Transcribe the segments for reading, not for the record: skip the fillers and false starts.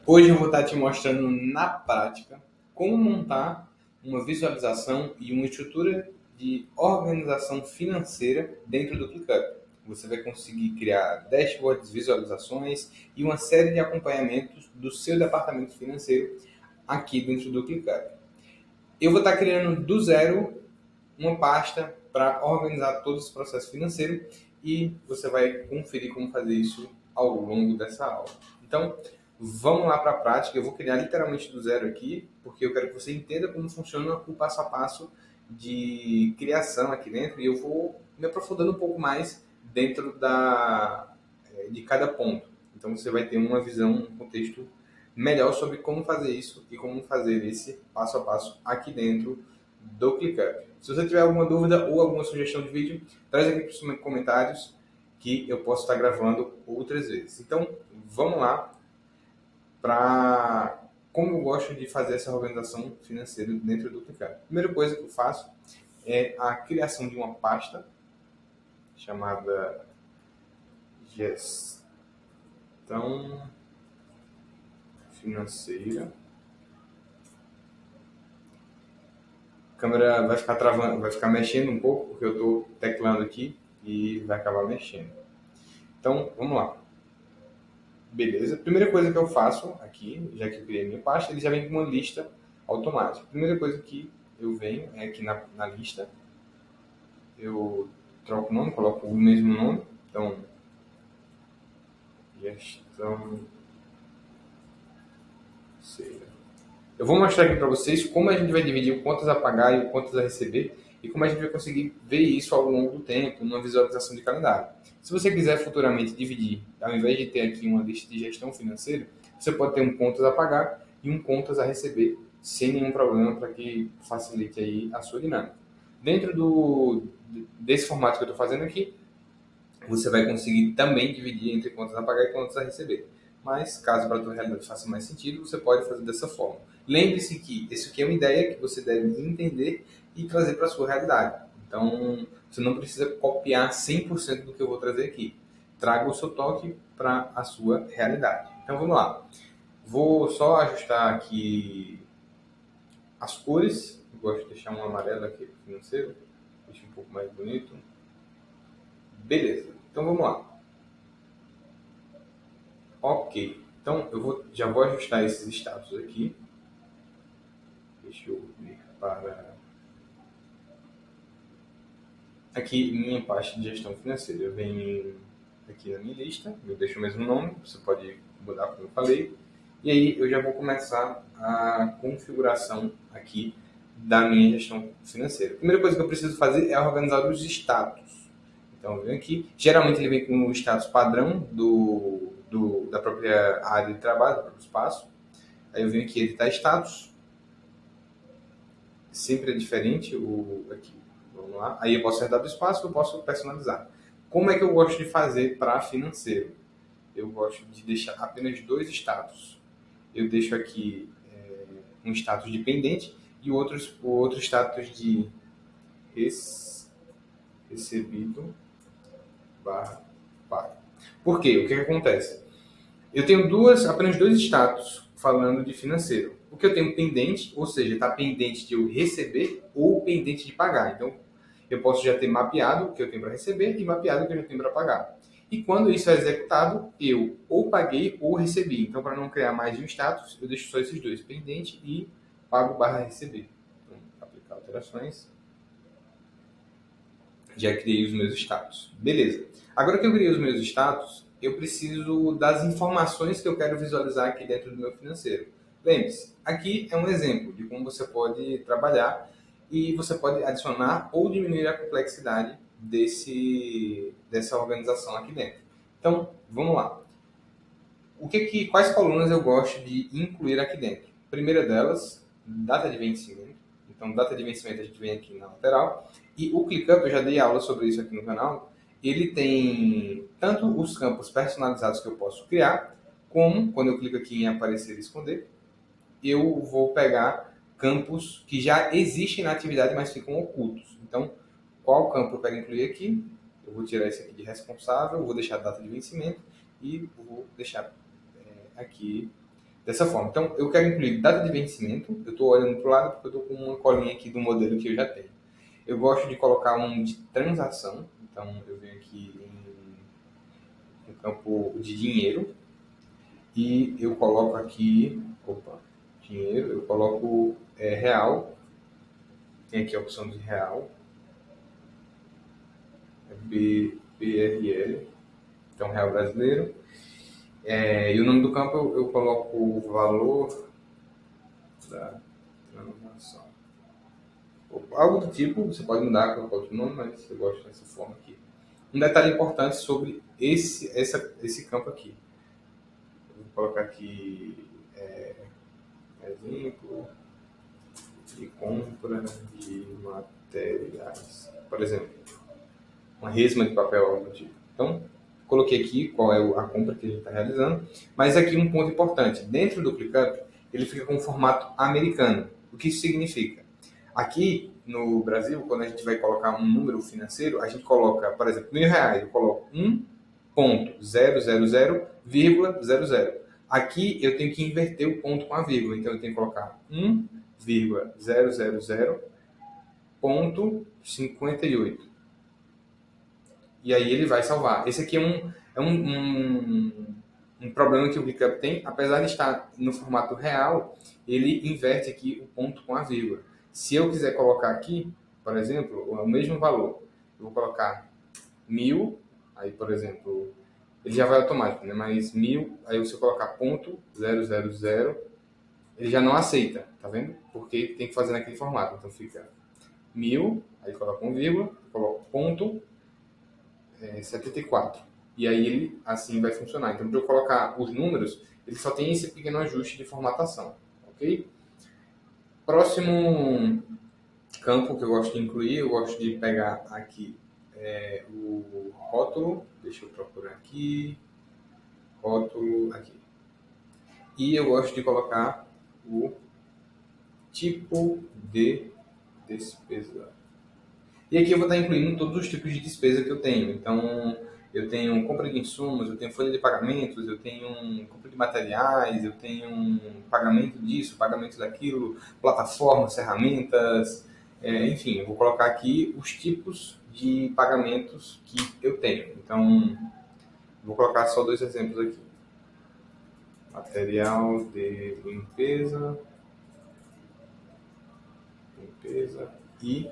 Hoje eu vou estar te mostrando na prática como montar uma visualização e uma estrutura de organização financeira dentro do ClickUp. Você vai conseguir criar dashboards, visualizações e uma série de acompanhamentos do seu departamento financeiro aqui dentro do ClickUp. Eu vou estar criando do zero uma pasta para organizar todo esse processo financeiro e você vai conferir como fazer isso ao longo dessa aula. Então, vamos lá para a prática. Eu vou criar literalmente do zero aqui, porque eu quero que você entenda como funciona o passo a passo de criação aqui dentro e eu vou me aprofundando um pouco mais dentro de cada ponto. Então, você vai ter uma visão, um contexto melhor sobre como fazer isso e como fazer esse passo a passo aqui dentro do ClickUp. Se você tiver alguma dúvida ou alguma sugestão de vídeo, traz aqui para os comentários que eu posso estar gravando outras vezes. Então, vamos lá para como eu gosto de fazer essa organização financeira dentro do ClickUp. A primeira coisa que eu faço é a criação de uma pasta chamada Gestão Financeira. A câmera vai ficar travando, vai ficar mexendo um pouco, porque eu estou teclando aqui e vai acabar mexendo. Então, vamos lá. Beleza. Primeira coisa que eu faço aqui, já que eu criei minha pasta, ele já vem com uma lista automática. Primeira coisa que eu venho é aqui na lista, eu troco o nome, coloco o mesmo nome. Então, gestão. Eu vou mostrar aqui para vocês como a gente vai dividir o contas a pagar e o contas a receber e como a gente vai conseguir ver isso ao longo do tempo, numa visualização de calendário. Se você quiser futuramente dividir, ao invés de ter aqui uma lista de gestão financeira, você pode ter um contas a pagar e um contas a receber, sem nenhum problema, para que facilite aí a sua dinâmica. Dentro desse formato que eu estou fazendo aqui, você vai conseguir também dividir entre contas a pagar e contas a receber. Mas, caso para a tua realidade faça mais sentido, você pode fazer dessa forma. Lembre-se que isso aqui é uma ideia que você deve entender e trazer para a sua realidade. Então, você não precisa copiar 100% do que eu vou trazer aqui. Traga o seu toque para a sua realidade. Então, vamos lá. Vou só ajustar aqui as cores. Eu gosto de deixar um amarelo aqui para o financeiro. Deixa um pouco mais bonito. Beleza. Então, vamos lá. Ok. Então, já vou ajustar esses status aqui. Deixa eu ir para aqui minha pasta de gestão financeira. Eu venho aqui na minha lista, eu deixo o mesmo nome, você pode mudar como eu falei. E aí eu já vou começar a configuração aqui da minha gestão financeira. A primeira coisa que eu preciso fazer é organizar os status. Então eu venho aqui, geralmente ele vem com o status padrão da própria área de trabalho, do próprio espaço. Aí eu venho aqui editar status. Sempre é diferente aqui. Vamos lá. Aí eu posso herdar do espaço, eu posso personalizar. Como é que eu gosto de fazer para financeiro? Eu gosto de deixar apenas dois status. Eu deixo aqui um status de pendente e o outro status de recebido barra pago. Por quê? O que acontece? Eu tenho apenas dois status falando de financeiro. O que eu tenho pendente, ou seja, está pendente de eu receber ou pendente de pagar. Então, eu posso já ter mapeado o que eu tenho para receber e mapeado o que eu já tenho para pagar. E quando isso é executado, eu ou paguei ou recebi. Então, para não criar mais de um status, eu deixo só esses dois, pendente e pago barra receber. Então, aplicar alterações. Já criei os meus status. Beleza. Agora que eu criei os meus status, eu preciso das informações que eu quero visualizar aqui dentro do meu financeiro. Lembre-se, aqui é um exemplo de como você pode trabalhar e você pode adicionar ou diminuir a complexidade dessa organização aqui dentro. Então, vamos lá. Quais colunas eu gosto de incluir aqui dentro? A primeira delas, data de vencimento. Então, data de vencimento a gente vem aqui na lateral. E o ClickUp, eu já dei aula sobre isso aqui no canal, ele tem tanto os campos personalizados que eu posso criar, como, quando eu clico aqui em aparecer e esconder, eu vou pegar campos que já existem na atividade, mas ficam ocultos. Então, qual campo eu quero incluir aqui? Eu vou tirar esse aqui de responsável, vou deixar a data de vencimento e vou deixar aqui dessa forma. Então, eu quero incluir data de vencimento. Eu estou olhando para o lado porque eu estou com uma colinha aqui do modelo que eu já tenho. Eu gosto de colocar um de transação. Então, eu venho aqui no campo de dinheiro e eu coloco aqui, dinheiro, eu coloco real. Tem aqui a opção de real, BRL, então real brasileiro. E o nome do campo eu coloco o valor da transação. Algo do tipo, você pode mudar, colocar outro nome, mas eu gosto dessa forma aqui. Um detalhe importante sobre esse campo aqui. Eu vou colocar aqui exemplo de compra de materiais. Por exemplo, uma resma de papel, algo do tipo. Então, coloquei aqui qual é a compra que a gente está realizando. Mas aqui um ponto importante. Dentro do ClickUp, ele fica com um formato americano. O que isso significa? Aqui no Brasil, quando a gente vai colocar um número financeiro, a gente coloca, por exemplo, R$1.000, eu coloco 1.000,00. Aqui eu tenho que inverter o ponto com a vírgula, então eu tenho que colocar 1,000,58. E aí ele vai salvar. Esse aqui é um problema que o ClickUp tem, apesar de estar no formato real, ele inverte aqui o ponto com a vírgula. Se eu quiser colocar aqui, por exemplo, o mesmo valor, eu vou colocar 1.000, aí por exemplo, ele já vai automático, né? Mas 1.000, aí se eu colocar ponto 000, ele já não aceita, tá vendo? Porque tem que fazer naquele formato. Então fica 1.000, aí coloca um vírgula, coloca ponto 74. E aí ele assim vai funcionar. Então, para eu colocar os números, ele só tem esse pequeno ajuste de formatação, ok? Próximo campo que eu gosto de incluir, eu gosto de pegar aqui o rótulo. Deixa eu procurar aqui. Rótulo aqui. E eu gosto de colocar o tipo de despesa. E aqui eu vou estar incluindo todos os tipos de despesa que eu tenho. Então, eu tenho compra de insumos, eu tenho folha de pagamentos, eu tenho compra de materiais, eu tenho pagamento disso, pagamento daquilo, plataformas, ferramentas, enfim, eu vou colocar aqui os tipos de pagamentos que eu tenho. Então, vou colocar só dois exemplos aqui. Material de limpeza e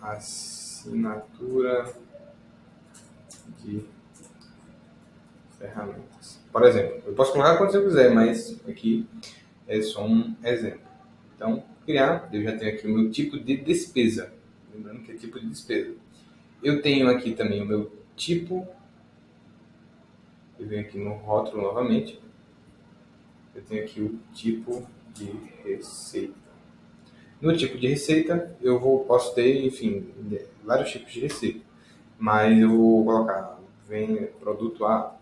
assinatura de ferramentas. Por exemplo, eu posso colocar quanto eu quiser, mas aqui é só um exemplo. Então, criar, eu já tenho aqui o meu tipo de despesa. Lembrando que é tipo de despesa. Eu tenho aqui também o meu tipo. Eu venho aqui no rótulo novamente. Eu tenho aqui o tipo de receita. No tipo de receita, posso ter, enfim, vários tipos de receita. Mas eu vou colocar, vem produto A.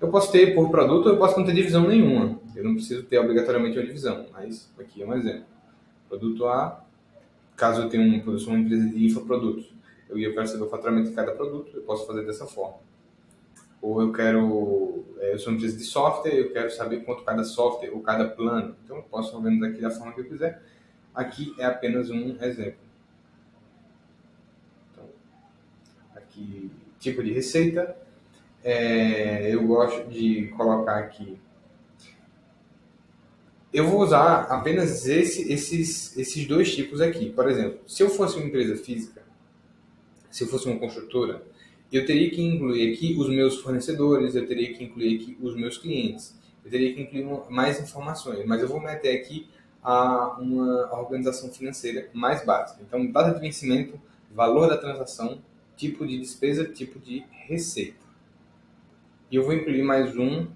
Eu posso ter por produto, eu posso não ter divisão nenhuma. Eu não preciso ter obrigatoriamente uma divisão, mas aqui é um exemplo. Produto A, caso eu tenha eu sou uma empresa de infoprodutos, eu quero saber o faturamento de cada produto, eu posso fazer dessa forma. Ou eu sou uma empresa de software, eu quero saber quanto cada software ou cada plano. Então eu posso organizar aqui da forma que eu quiser. Aqui é apenas um exemplo. Então, aqui, tipo de receita. Eu gosto de colocar aqui. Eu vou usar apenas esses dois tipos aqui. Por exemplo, se eu fosse uma empresa física, se eu fosse uma construtora, eu teria que incluir aqui os meus fornecedores, eu teria que incluir aqui os meus clientes, eu teria que incluir mais informações, mas eu vou meter aqui uma organização financeira mais básica. Então, data de vencimento, valor da transação, tipo de despesa, tipo de receita. E eu vou incluir mais um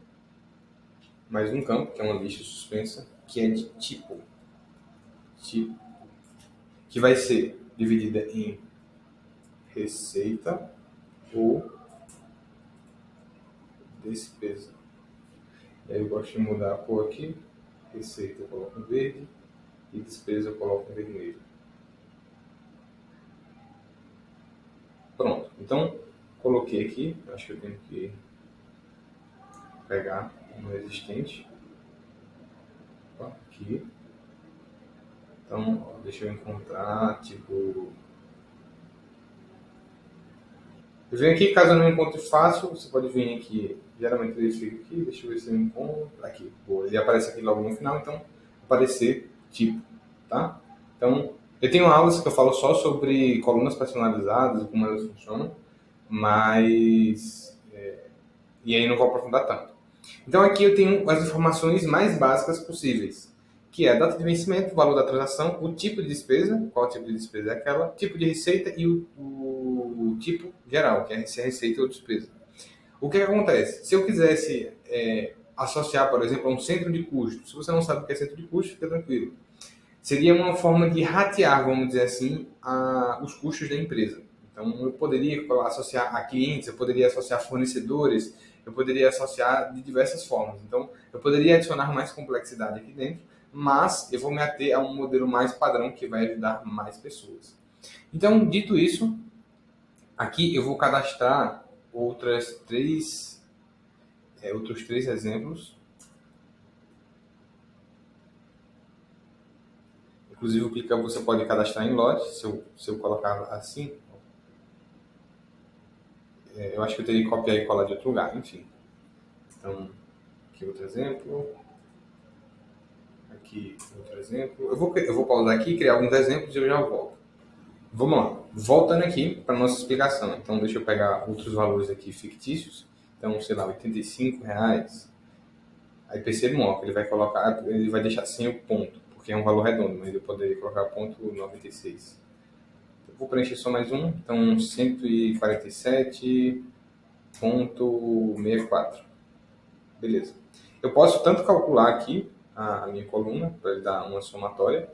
campo, que é uma lista suspensa, que é de tipo, que vai ser dividida em receita ou despesa. E aí eu gosto de mudar a cor aqui. Receita eu coloco em verde e despesa eu coloco em vermelho. Pronto. Então, coloquei aqui. Acho que eu tenho que pegar um existente. Aqui. Então, deixa eu encontrar, tipo... Eu venho aqui, caso eu não encontre fácil, você pode vir aqui, geralmente ele fica aqui, deixa eu ver se eu encontro, aqui, boa, ele aparece aqui logo no final, então, aparecer tipo, tá? Então, eu tenho aulas que eu falo só sobre colunas personalizadas, como elas funcionam, mas, e aí não vou aprofundar tanto. Então, aqui eu tenho as informações mais básicas possíveis, que é a data de vencimento, o valor da transação, o tipo de despesa, qual tipo de despesa é aquela, tipo de receita e o tipo geral, que é se é receita ou despesa. O que acontece? Se eu quisesse associar, por exemplo, a um centro de custo, se você não sabe o que é centro de custo, fica tranquilo. Seria uma forma de ratear, vamos dizer assim, os custos da empresa. Então, eu poderia associar a clientes, eu poderia associar fornecedores, eu poderia associar de diversas formas. Então, eu poderia adicionar mais complexidade aqui dentro, mas eu vou me ater a um modelo mais padrão que vai ajudar mais pessoas. Então, dito isso, aqui eu vou cadastrar outros três exemplos. Inclusive, o Clica você pode cadastrar em lote, se eu colocar assim. Eu acho que eu teria que copiar e colar de outro lugar, enfim. Então, aqui outro exemplo. Aqui outro exemplo. Eu vou pausar aqui, criar alguns exemplos e eu já volto. Vamos lá. Voltando aqui para a nossa explicação. Então, deixa eu pegar outros valores aqui fictícios. Então, sei lá, R$85. Aí percebam que ele vai deixar sem o ponto, porque é um valor redondo, mas eu poderia colocar ponto 96. Eu vou preencher só mais um, então 147,64. Beleza. Eu posso tanto calcular aqui a minha coluna, para ele dar uma somatória.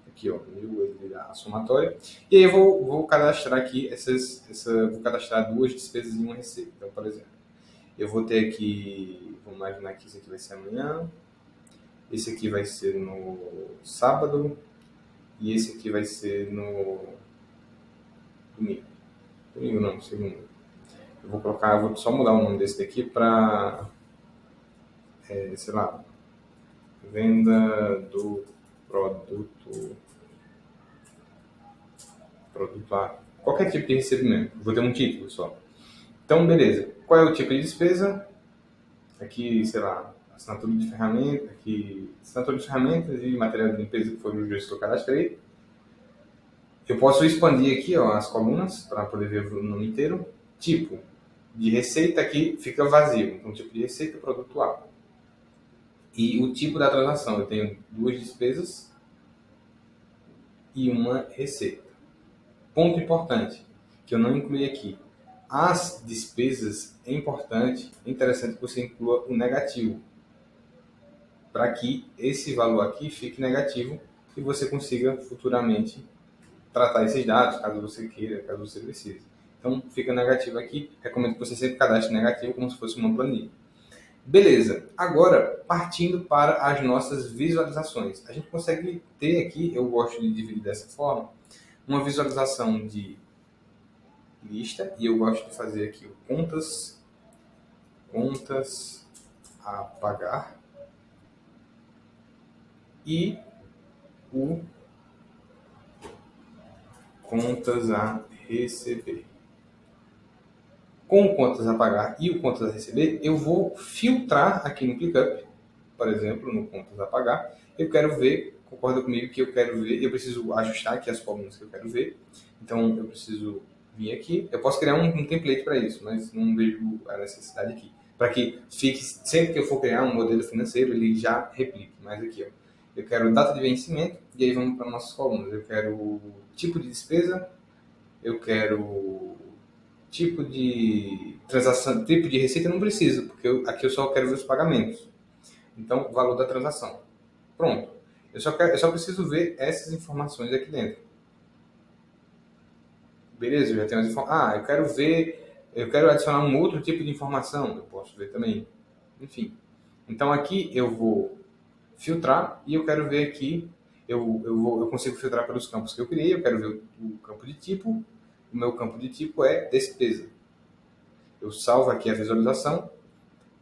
Aqui, ó, ele dá a somatória. E aí eu vou cadastrar aqui vou cadastrar duas despesas em uma receita. Então, por exemplo, eu vou ter aqui, vamos imaginar que esse aqui vai ser amanhã, esse aqui vai ser no sábado e esse aqui vai ser no domingo. Domingo não, segundo. Eu vou só mudar o nome desse daqui para, sei lá, venda do produto A. Qualquer tipo de recebimento. Vou ter um título só. Então, beleza. Qual é o tipo de despesa? Aqui, sei lá, assinatura de ferramentas e material de limpeza, que foram os dois que eu cadastrei. Eu posso expandir aqui, ó, as colunas para poder ver o nome inteiro. Tipo de receita aqui fica vazio. Então, tipo de receita, produto A. E o tipo da transação. Eu tenho duas despesas e uma receita. Ponto importante, que eu não incluí aqui. As despesas é interessante que você inclua o negativo, para que esse valor aqui fique negativo e você consiga futuramente tratar esses dados, caso você queira, caso você precise. Então, fica negativo aqui. Recomendo que você sempre cadastre negativo como se fosse uma planilha. Beleza. Agora, partindo para as nossas visualizações. A gente consegue ter aqui, eu gosto de dividir dessa forma, uma visualização de lista, e eu gosto de fazer aqui o contas a pagar e o contas a receber. Com o contas a pagar e o contas a receber, eu vou filtrar aqui no ClickUp, por exemplo, no contas a pagar. Eu quero ver, concorda comigo que eu quero ver, eu preciso ajustar aqui as colunas que eu quero ver. Então, eu preciso vir aqui. Eu posso criar um template para isso, mas não vejo a necessidade aqui. Para que fique, sempre que eu for criar um modelo financeiro, ele já replique. Mas aqui, ó, eu quero data de vencimento, e aí vamos para nossas colunas. Eu quero tipo de despesa, eu quero tipo de transação, tipo de receita, não preciso, porque aqui eu só quero ver os pagamentos. Então, valor da transação. Pronto. Eu só preciso ver essas informações aqui dentro. Beleza, eu já tenho as informações. Eu quero adicionar um outro tipo de informação. Eu posso ver também. Enfim. Então, aqui eu vou filtrar e eu quero ver aqui. Eu consigo filtrar pelos campos que eu criei. Eu quero ver o campo de tipo. O meu campo de tipo é despesa. Eu salvo aqui a visualização,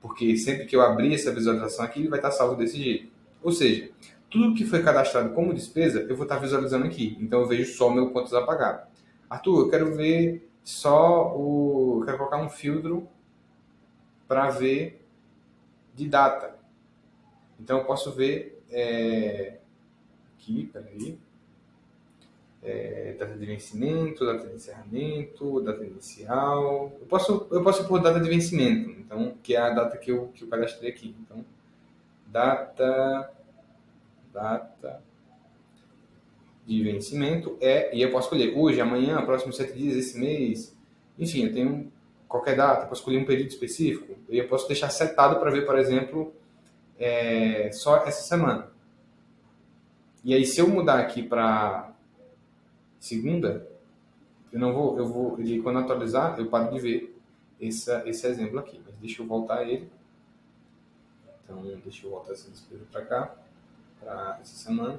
porque sempre que eu abrir essa visualização aqui, ele vai estar salvo desse jeito. Ou seja, tudo que foi cadastrado como despesa, eu vou estar visualizando aqui. Então eu vejo só o meu contas a pagar. Arthur, eu quero ver só o... Eu quero colocar um filtro para ver de data. Então eu posso ver aqui, peraí. Data de vencimento, data de encerramento, data inicial. Eu posso pôr data de vencimento, então, que é a data que eu cadastrei aqui. Então, data de vencimento e eu posso escolher hoje, amanhã, próximos 7 dias, esse mês. Enfim, eu tenho qualquer data, eu posso escolher um período específico. E eu posso deixar setado para ver, por exemplo, só essa semana. E aí, se eu mudar aqui para segunda, ele, quando atualizar, eu paro de ver esse exemplo aqui. Mas deixa eu voltar ele. Então, deixa eu voltar essa despesa para cá, para essa semana.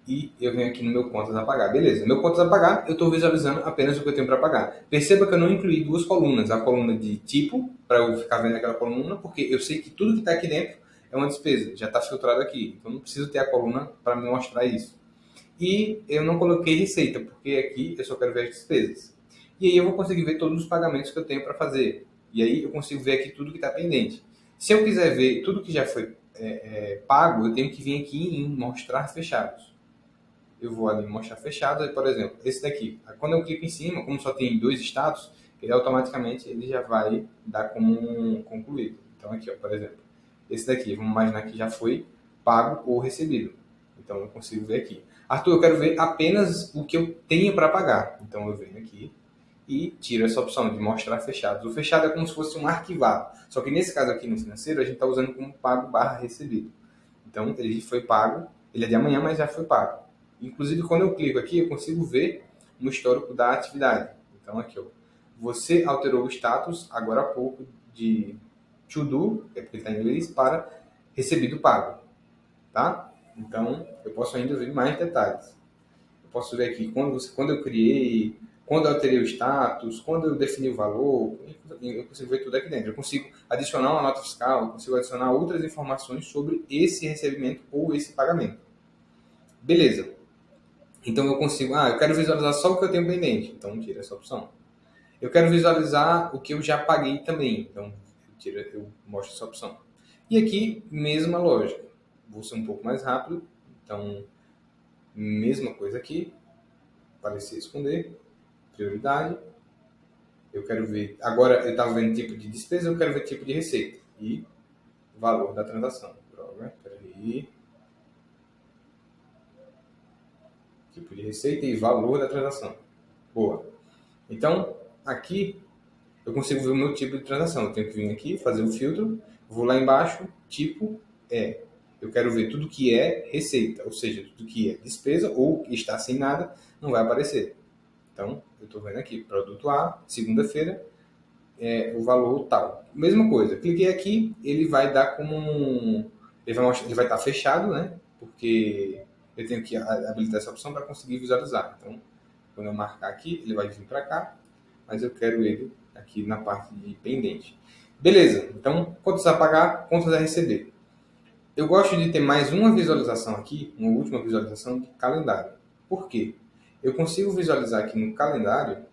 E eu venho aqui no meu contas a pagar. Beleza, meu contas a pagar, eu estou visualizando apenas o que eu tenho para pagar. Perceba que eu não incluí duas colunas. A coluna de tipo, para eu ficar vendo aquela coluna, porque eu sei que tudo que está aqui dentro é uma despesa. Já está filtrado aqui. Então, não preciso ter a coluna para me mostrar isso. E eu não coloquei receita, porque aqui eu só quero ver as despesas. E aí eu vou conseguir ver todos os pagamentos que eu tenho para fazer. E aí eu consigo ver aqui tudo que está pendente. Se eu quiser ver tudo que já foi pago, eu tenho que vir aqui em mostrar fechados. Eu vou ali em mostrar fechados, por exemplo, esse daqui. Quando eu clico em cima, como só tem 2 status, ele automaticamente ele já vai dar como concluído. Então aqui, ó, por exemplo, esse daqui, vamos imaginar que já foi pago ou recebido. Então eu consigo ver aqui. Arthur, eu quero ver apenas o que eu tenho para pagar. Então eu venho aqui e tiro essa opção de mostrar fechados. O fechado é como se fosse um arquivado. Só que nesse caso aqui no financeiro, a gente está usando como pago/recebido. Então ele foi pago, ele é de amanhã, mas já foi pago. Inclusive, quando eu clico aqui, eu consigo ver no histórico da atividade. Então aqui, ó, você alterou o status agora há pouco de to do, é porque está em inglês, para recebido pago. Tá? Então, eu posso ainda ver mais detalhes. Eu posso ver aqui quando eu criei, quando eu alterei o status, quando eu defini o valor, eu consigo ver tudo aqui dentro. Eu consigo adicionar uma nota fiscal, eu consigo adicionar outras informações sobre esse recebimento ou esse pagamento. Beleza. Então eu consigo, eu quero visualizar só o que eu tenho pendente, então tira essa opção. Eu quero visualizar o que eu já paguei também, então eu mostro essa opção. E aqui, mesma lógica. Vou ser um pouco mais rápido, então mesma coisa aqui, aparecer esconder, prioridade, eu quero ver, agora eu estava vendo tipo de despesa, eu quero ver tipo de receita e valor da transação. Droga, peraí. Tipo de receita e valor da transação. Boa. Então, aqui eu consigo ver o meu tipo de transação. Eu tenho que vir aqui, fazer o filtro, vou lá embaixo, tipo eu quero ver tudo que é receita, ou seja, tudo que é despesa ou que está sem nada, não vai aparecer. Então, eu estou vendo aqui, produto A, segunda-feira, o valor tal. Mesma coisa, cliquei aqui, ele vai dar como ele vai estar fechado, né? Porque eu tenho que habilitar essa opção para conseguir visualizar. Então, quando eu marcar aqui, ele vai vir para cá, mas eu quero ele aqui na parte de pendente. Beleza, então, contas a pagar, contas a receber. Eu gosto de ter mais uma visualização aqui, uma última visualização de calendário. Por quê? Eu consigo visualizar aqui no calendário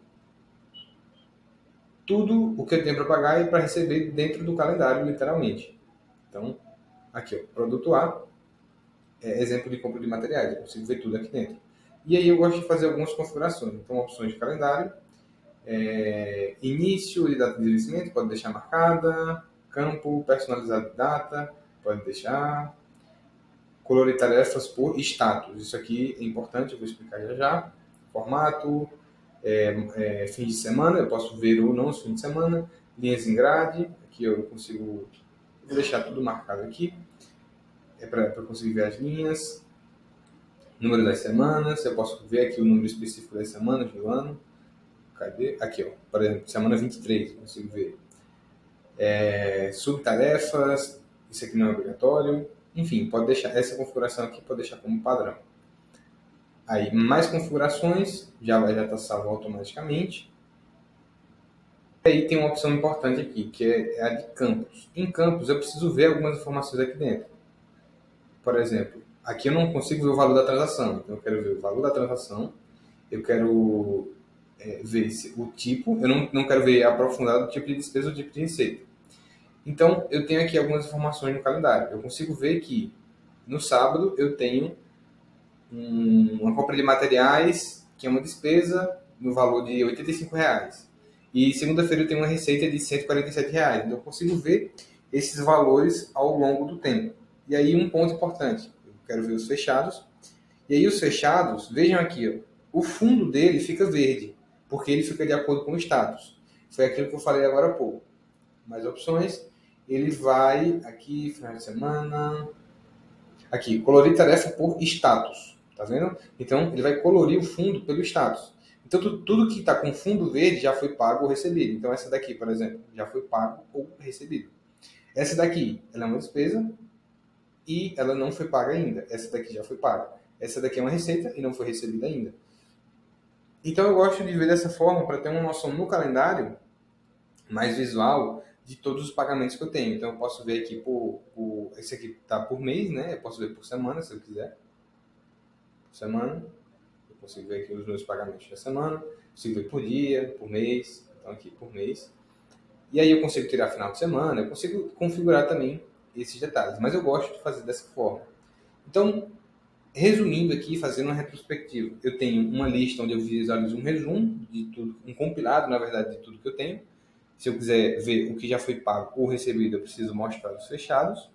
tudo o que eu tenho para pagar e para receber dentro do calendário, literalmente. Então, aqui, ó, produto A, exemplo de compra de materiais, eu consigo ver tudo aqui dentro. E aí eu gosto de fazer algumas configurações. Então, opções de calendário, início e data de vencimento, pode deixar marcada, campo, personalizado de data, pode deixar, color e tarefas por status. Isso aqui é importante, eu vou explicar já já. Formato, fim de semana, eu posso ver ou não os fins de semana. Linhas em grade, aqui eu consigo, vou deixar tudo marcado aqui. Para conseguir ver as linhas. Número das semanas, eu posso ver aqui o número específico das semanas do ano. Cadê? Aqui, ó, por exemplo, semana 23, eu consigo ver. Subtarefas, isso aqui não é obrigatório. Enfim, pode deixar essa configuração aqui, pode deixar como padrão. Aí, mais configurações, já vai estar salvo automaticamente. Aí tem uma opção importante aqui, que é a de campos. Em campos, eu preciso ver algumas informações aqui dentro. Por exemplo, aqui eu não consigo ver o valor da transação. Então, eu quero ver o valor da transação, eu quero ver o tipo, eu não quero ver aprofundado o tipo de despesa ou o tipo de receita. Então, eu tenho aqui algumas informações no calendário. Eu consigo ver que no sábado eu tenho uma compra de materiais, que é uma despesa no valor de R$ 85. E segunda-feira eu tenho uma receita de R$ 147. Então, eu consigo ver esses valores ao longo do tempo. E aí, um ponto importante, eu quero ver os fechados. E aí, os fechados, vejam aqui, ó, o fundo dele fica verde, porque ele fica de acordo com o status. Foi aquilo que eu falei agora há pouco. Mais opções, ele vai aqui, final de semana, aqui, colorir tarefa por status, tá vendo? Então, ele vai colorir o fundo pelo status. Então, tudo que está com fundo verde já foi pago ou recebido. Então, essa daqui, por exemplo, já foi pago ou recebido. Essa daqui, ela é uma despesa e ela não foi paga ainda. Essa daqui já foi paga. Essa daqui é uma receita e não foi recebida ainda. Então, eu gosto de ver dessa forma para ter uma noção no calendário mais visual de todos os pagamentos que eu tenho. Então, eu posso ver aqui esse aqui está por mês, né? Eu posso ver por semana, se eu quiser. Por semana. Eu consigo ver aqui os meus pagamentos da semana. Consigo ver por dia, por mês. Então, aqui por mês. E aí eu consigo tirar final de semana. Eu consigo configurar também esses detalhes. Mas eu gosto de fazer dessa forma. Então, resumindo aqui, fazendo uma retrospectiva. Eu tenho uma lista onde eu visualizo um resumo de tudo, um compilado, na verdade, de tudo que eu tenho. Se eu quiser ver o que já foi pago ou recebido, eu preciso mostrar os fechados.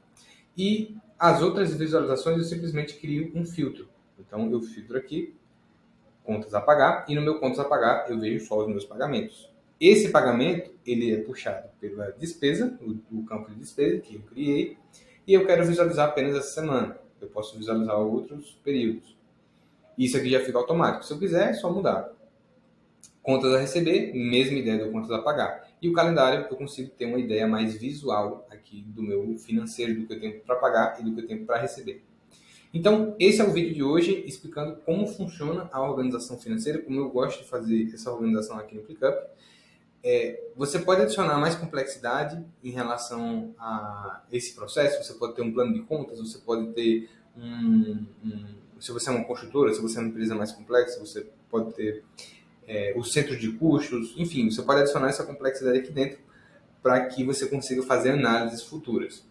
E as outras visualizações eu simplesmente crio um filtro. Então eu filtro aqui, contas a pagar, e no meu contas a pagar eu vejo só os meus pagamentos. Esse pagamento, ele é puxado pela despesa, o campo de despesa que eu criei, e eu quero visualizar apenas essa semana. Eu posso visualizar outros períodos. Isso aqui já fica automático. Se eu quiser, é só mudar. Contas a receber, mesma ideia do contas a pagar. E o calendário, eu consigo ter uma ideia mais visual aqui do meu financeiro, do que eu tenho para pagar e do que eu tenho para receber. Então, esse é o vídeo de hoje, explicando como funciona a organização financeira, como eu gosto de fazer essa organização aqui no ClickUp. Você pode adicionar mais complexidade em relação a esse processo, você pode ter um plano de contas, você pode ter se você é uma construtora, se você é uma empresa mais complexa, você pode ter os centros de custos, enfim, você pode adicionar essa complexidade aqui dentro para que você consiga fazer análises futuras.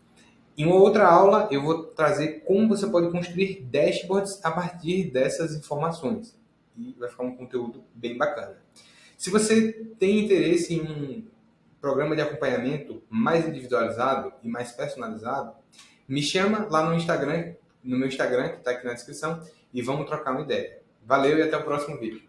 Em uma outra aula, eu vou trazer como você pode construir dashboards a partir dessas informações. E vai ficar um conteúdo bem bacana. Se você tem interesse em um programa de acompanhamento mais individualizado e mais personalizado, me chama lá no Instagram, no meu Instagram, que está aqui na descrição, e vamos trocar uma ideia. Valeu e até o próximo vídeo.